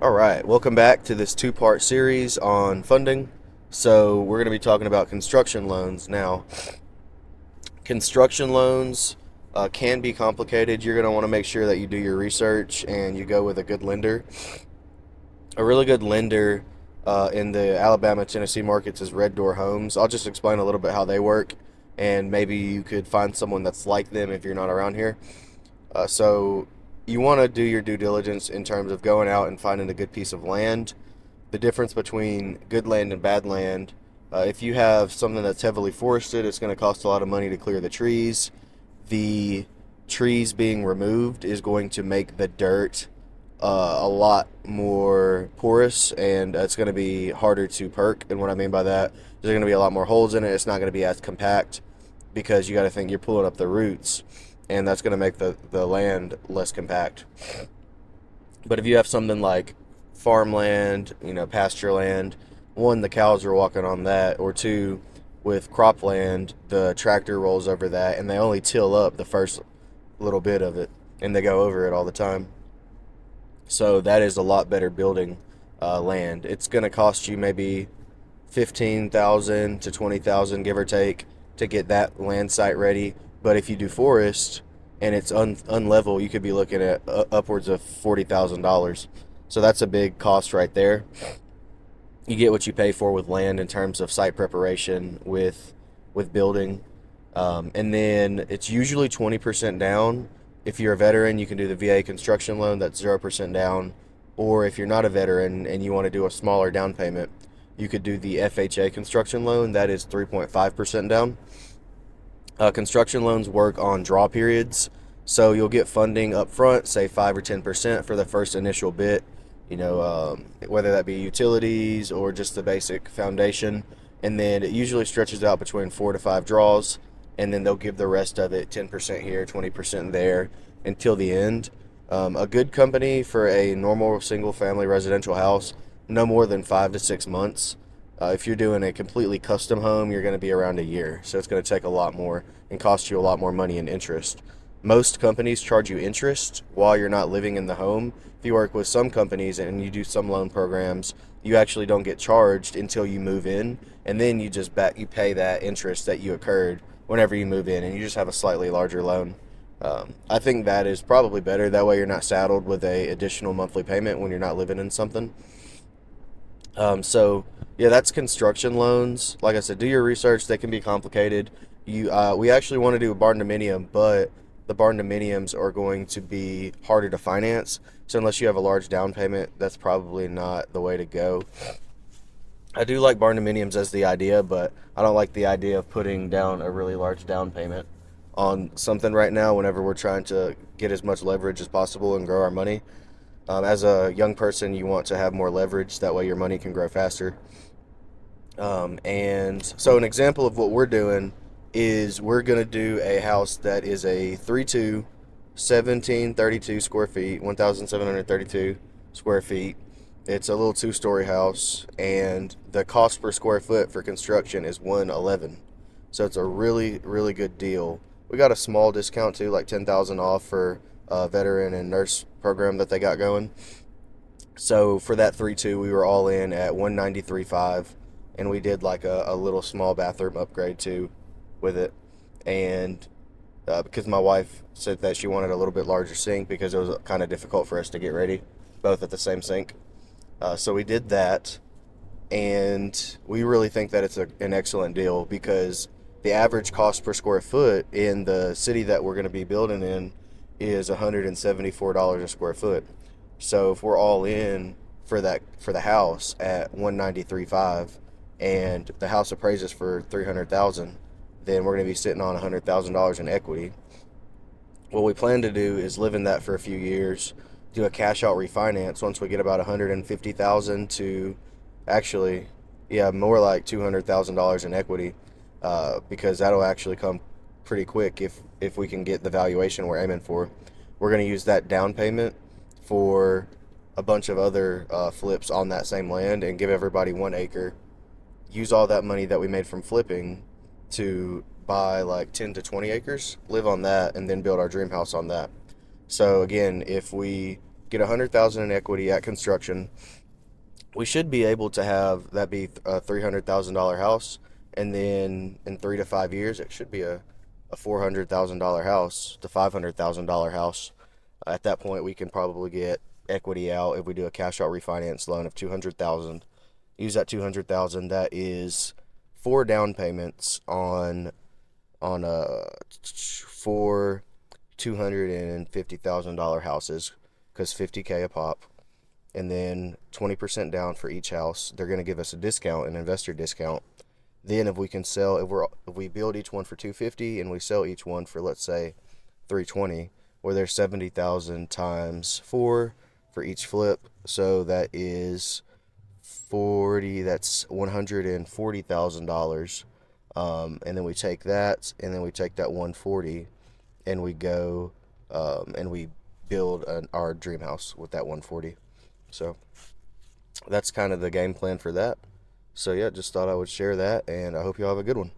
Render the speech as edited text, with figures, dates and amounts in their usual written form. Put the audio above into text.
All right, welcome back to this two-part series on funding. So, we're going to be talking about construction loans. Now, construction loans can be complicated. You're going to want to make sure that you do your research and you go with a good lender. A really good lender in the Alabama, Tennessee markets is Red Door Homes. I'll just explain a little bit how they work, and maybe you could find someone that's like them if you're not around here. So you want to do your due diligence in terms of going out and finding a good piece of land. The difference between good land and bad land. If you have something that's heavily forested, it's going to cost a lot of money to clear the trees. The trees being removed is going to make the dirt a lot more porous, and it's going to be harder to perk. And what I mean by that, there's going to be a lot more holes in it. It's not going to be as compact because you got to think you're pulling up the roots, and that's going to make the land less compact. But if you have something like farmland, pasture land, one, the cows are walking on that, or two, with cropland, the tractor rolls over that, and they only till up the first little bit of it, and they go over it all the time. So that is a lot better building land. It's going to cost you maybe 15,000 to 20,000, give or take, to get that land site ready. But if you do forest and it's unlevel, you could be looking at upwards of $40,000. So that's a big cost right there. You get what you pay for with land in terms of site preparation with building, and then it's usually 20% down. If you're a veteran, you can do the VA construction loan, that's 0% down. Or if you're not a veteran and you want to do a smaller down payment, you could do the FHA construction loan, that is 3.5% down. Construction loans work on draw periods, so you'll get funding up front, say 5 or 10% for the first initial bit, whether that be utilities or just the basic foundation. And then it usually stretches out between 4 to 5 draws, and then they'll give the rest of it 10% here, 20% there until the end. A good company for a normal single family residential house, no more than 5 to 6 months. If you're doing a completely custom home, you're going to be around a year. So it's going to take a lot more and cost you a lot more money in interest. Most companies charge you interest while you're not living in the home. If you work with some companies and you do some loan programs, you actually don't get charged until you move in, and then you pay that interest that you occurred whenever you move in, and you just have a slightly larger loan. I think that is probably better. That way you're not saddled with a additional monthly payment when you're not living in something. So yeah, that's construction loans. Like I said, do your research. They can be complicated. We actually want to do a barn dominium, but the barn dominiums are going to be harder to finance. So unless you have a large down payment, that's probably not the way to go. I do like barn dominiums as the idea, but I don't like the idea of putting down a really large down payment on something right now whenever we're trying to get as much leverage as possible and grow our money. As a young person, you want to have more leverage. That way your money can grow faster. And so an example of what we're doing is we're going to do a house that is a 3-2, 1732 square feet, 1,732 square feet. It's a little two-story house, and the cost per square foot for construction is 111. So it's a really, really good deal. We got a small discount too, like 10,000 off for a veteran and nurse program that they got going. So for that 3-2, we were all in at 193.5, and we did like a little small bathroom upgrade too with it. And because my wife said that she wanted a little bit larger sink because it was kind of difficult for us to get ready both at the same sink. So we did that, and we really think that it's an excellent deal because the average cost per square foot in the city that we're going to be building in is $174 a square foot. So if we're all in for the house at 193.5 and the house appraises for 300,000, then we're going to be sitting on $100,000 in equity. What we plan to do is live in that for a few years, do a cash out refinance once we get about 150,000 to actually, yeah, more like $200,000 in equity, because that'll actually come pretty quick if we can get the valuation we're aiming for. We're going to use that down payment for a bunch of other flips on that same land and give everybody 1 acre. Use all that money that we made from flipping to buy like 10 to 20 acres, live on that, and then build our dream house on that. So again, if we get 100,000 in equity at construction. We should be able to have that be a $300,000 house, and then in 3 to 5 years, it should be a $400,000 house to $500,000 house. At that point, we can probably get equity out if we do a cash out refinance loan of 200,000. Use that 200,000. That is four down payments on four $250,000 houses, because 50K a pop, and then 20% down for each house. They're going to give us a discount, an investor discount. Then if we can sell, if we build each one for 250 and we sell each one for, let's say, 320, where there's 70,000 times 4 for each flip, so that is 40, that's $140,000. And then we take that, and then we take that 140, and we go and we build our dream house with that 140. So that's kind of the game plan for that. So yeah, just thought I would share that, and I hope you all have a good one.